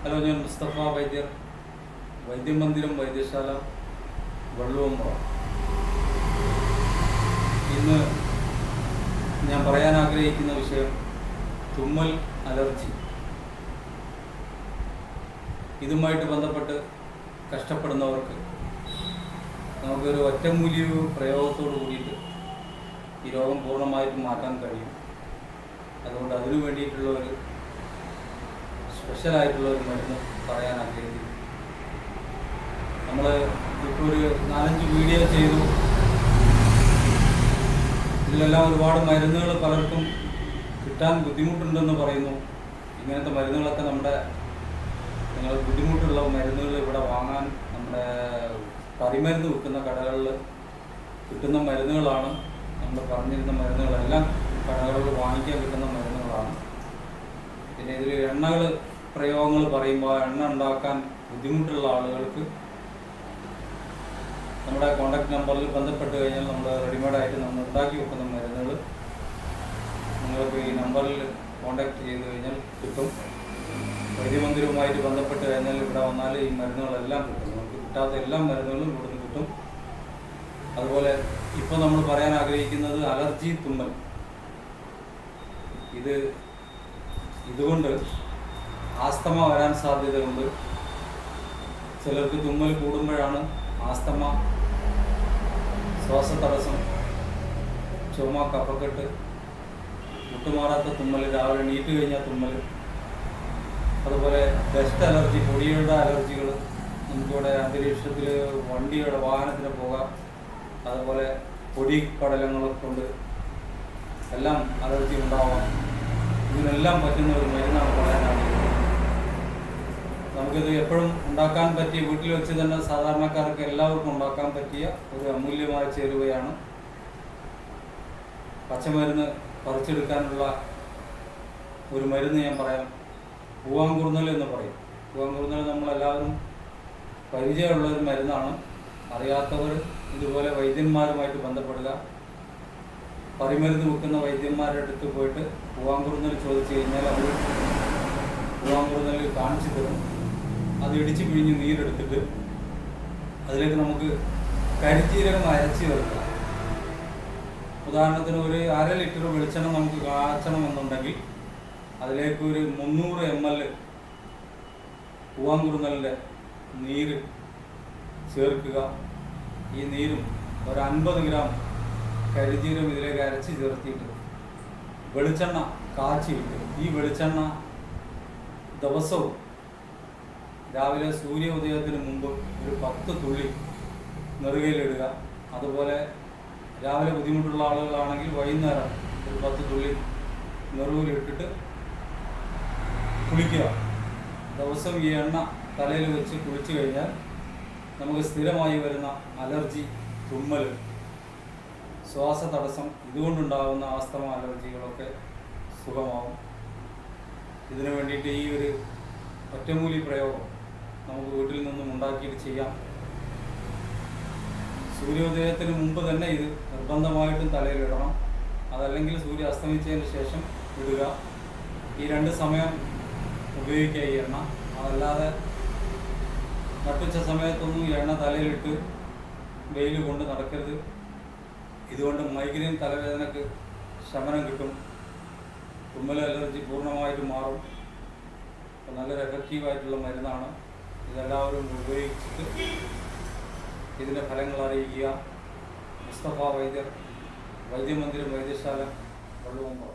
Hello, ഞാൻ മുസ്തഫ വൈദ്യർ, വൈദ്യമന്ദിരം വൈദ്യശാല, വള്ളുവമ്പ്ര. ഇന്ന് ഞാൻ പറയാൻ ആഗ്രഹിക്കുന്ന വിഷയം തുമ്മൽ, അലർജി. ഇതുമായിട്ട് ബന്ധപ്പെട്ട് കഷ്ടപ്പെടുന്നവർക്ക് നമുക്കൊരു ഒറ്റമൂല്യ പ്രയോഗത്തോട് കൂടിയിട്ട് ഈ രോഗം പൂർണ്ണമായിട്ടും മാറ്റാൻ കഴിയും. അതുകൊണ്ട് അതിനു വേണ്ടിയിട്ടുള്ള ഒരു സ്പെഷ്യലായിട്ടുള്ള ഒരു മരുന്ന് പറയാൻ ആഗ്രഹിക്കുന്നു. നമ്മൾ ഇപ്പോൾ ഒരു 4-5 വീഡിയോ ചെയ്തു. ഇതിലെല്ലാം ഒരുപാട് മരുന്നുകൾ പലർക്കും കിട്ടാൻ ബുദ്ധിമുട്ടുണ്ടെന്ന് പറയുന്നു. ഇങ്ങനത്തെ മരുന്നുകളൊക്കെ നിങ്ങൾ ബുദ്ധിമുട്ടുള്ള മരുന്നുകൾ ഇവിടെ വാങ്ങാൻ നമ്മുടെ പരിമരുന്ന് വിൽക്കുന്ന കടകളിൽ കിട്ടുന്ന മരുന്നുകളാണ്. നമ്മൾ പറഞ്ഞിരുന്ന മരുന്നുകളെല്ലാം കടകളിൽ വാങ്ങിക്കാൻ കിട്ടുന്ന മരുന്നുകളാണ്. പിന്നെ ഇതിൽ പ്രയോഗങ്ങൾ പറയുമ്പോൾ എണ്ണ ഉണ്ടാക്കാൻ ബുദ്ധിമുട്ടുള്ള ആളുകൾക്ക് നമ്മുടെ കോൺടാക്ട് നമ്പറിൽ ബന്ധപ്പെട്ട് കഴിഞ്ഞാൽ നമ്മൾ റെഡിമെയ്ഡായിട്ട് നമ്മൾ ഉണ്ടാക്കി വെക്കുന്ന മരുന്നുകൾ നിങ്ങൾക്ക് ഈ നമ്പറിൽ കോൺടാക്ട് ചെയ്ത് കഴിഞ്ഞാൽ കിട്ടും. വൈദ്യമന്ദിരവുമായിട്ട് ബന്ധപ്പെട്ട് കഴിഞ്ഞാൽ ഇവിടെ വന്നാൽ ഈ മരുന്നുകളെല്ലാം കിട്ടും. നമുക്ക് കിട്ടാത്ത എല്ലാ മരുന്നുകളും ഇവിടുന്ന് കിട്ടും. അതുപോലെ ഇപ്പോൾ നമ്മൾ പറയാൻ ആഗ്രഹിക്കുന്നത് അലർജി, തുമ്മൽ. ഇതുകൊണ്ട് ആസ്തമ വരാൻ സാധ്യതയുണ്ട്. ചിലർക്ക് തുമ്മൽ കൂടുമ്പോഴാണ് ആസ്തമ, ശ്വാസതടസ്സം, ചുമ, കഫക്കെട്ട്, വിട്ടുമാറാത്ത തുമ്മൽ, രാവിലെ എണീറ്റ് കഴിഞ്ഞാൽ തുമ്മൽ, അതുപോലെ ഡസ്റ്റ് അലർജി, പൊടിയുടെ അലർജികൾ. നമുക്കിവിടെ അന്തരീക്ഷത്തിൽ വണ്ടിയുടെ വാഹനത്തിന് പോകാം. അതുപോലെ പൊടി പടലങ്ങളെ കൊണ്ട് എല്ലാം അലർജി ഉണ്ടാവാം. ഇതിനെല്ലാം പറ്റുന്ന ഒരു മരുന്നാണ് പറയാനാണ്. നമുക്കിത് എപ്പോഴും ഉണ്ടാക്കാൻ പറ്റിയ, വീട്ടിൽ വെച്ച് തന്നെ സാധാരണക്കാർക്ക് എല്ലാവർക്കും ഉണ്ടാക്കാൻ പറ്റിയ ഒരു അമൂല്യമായ ചേരുവയാണ്. പച്ചമരുന്ന് പറിച്ചെടുക്കാനുള്ള ഒരു മരുന്ന് ഞാൻ പറയാം. പൂവാങ്കുറുന്നൽ എന്ന് പറയും. പൂവാങ്കുറുന്നൽ നമ്മളെല്ലാവരും പരിചയമുള്ള ഒരു മരുന്നാണ്. അറിയാത്തവർ ഇതുപോലെ വൈദ്യന്മാരുമായിട്ട് ബന്ധപ്പെടുക. പരിമരുന്ന് വെക്കുന്ന വൈദ്യന്മാരുടെ അടുത്ത് പോയിട്ട് പൂവാങ്കുറുന്നൽ ചോദിച്ചു കഴിഞ്ഞാൽ അവർ പൂവാങ്കുറുന്നൽ കാണിച്ചു തരും. അത് ഇടിച്ച് പിഴിഞ്ഞ് നീരെടുത്തിട്ട് അതിലേക്ക് നമുക്ക് കരിജീരകം അരച്ച് വെക്കുക. ഉദാഹരണത്തിന് ഒരു 1/2 ലിറ്റർ വെളിച്ചെണ്ണ നമുക്ക് കാച്ചണമെന്നുണ്ടെങ്കിൽ അതിലേക്ക് ഒരു 300 ml പൂവാങ്കുറുന്നലിൻ്റെ നീര് ചേർക്കുക. ഈ നീരും ഒരു 50 ഗ്രാം കരിജീരകം ഇതിലേക്ക് അരച്ച് ചേർത്തിയിട്ട് വെളിച്ചെണ്ണ കാച്ചിയിട്ട് ഈ വെളിച്ചെണ്ണ ദിവസവും രാവിലെ സൂര്യോദയത്തിന് മുമ്പ് ഒരു 10 തുള്ളി നെറുകയിലിടുക. അതുപോലെ രാവിലെ ബുദ്ധിമുട്ടുള്ള ആളുകളാണെങ്കിൽ വൈകുന്നേരം ഒരു 10 തുള്ളി നെറുകിലിട്ടിട്ട് കുളിക്കുക. ദിവസം ഈ എണ്ണ തലയിൽ വെച്ച് കുളിച്ചു കഴിഞ്ഞാൽ നമുക്ക് സ്ഥിരമായി വരുന്ന അലർജി, തുമ്മൽ, ശ്വാസതടസ്സം, ഇതുകൊണ്ടുണ്ടാകുന്ന ആസ്തമ, അലർജികളൊക്കെ സുഖമാവും. ഇതിനു വേണ്ടിയിട്ട് ഈ ഒരു ഒറ്റമൂലി പ്രയോഗം നമുക്ക് വീട്ടിൽ നിന്നും ഉണ്ടാക്കിയിട്ട് ചെയ്യാം. സൂര്യോദയത്തിന് മുമ്പ് തന്നെ ഇത് നിർബന്ധമായിട്ടും തലയിലിടണം. അതല്ലെങ്കിൽ സൂര്യ അസ്തമിച്ചതിന് ശേഷം ഇടുക. ഈ 2 സമയം ഉപയോഗിക്കുക ഈ എണ്ണ. അതല്ലാതെ നട്ടുച്ച സമയത്തൊന്നും ഈ എണ്ണ തലയിലിട്ട് വെയിൽ കൊണ്ട് നടക്കരുത്. ഇതുകൊണ്ട് മൈഗ്രെയിൻ, തലവേദനക്ക് ശമനം കിട്ടും. തുമ്മൽ, അലർജി പൂർണ്ണമായിട്ട് മാറും. അപ്പോൾ നല്ലൊരു എഫക്റ്റീവായിട്ടുള്ള മരുന്നാണ്. ഇതെല്ലാവരും ഉപയോഗിച്ചിട്ട് ഇതിൻ്റെ ഫലങ്ങൾ അറിയിക്കുക. മുസ്തഫ വൈദ്യർ, വൈദ്യമന്ദിരം വൈദ്യശാല, വള്ളുവമ്പ്ര.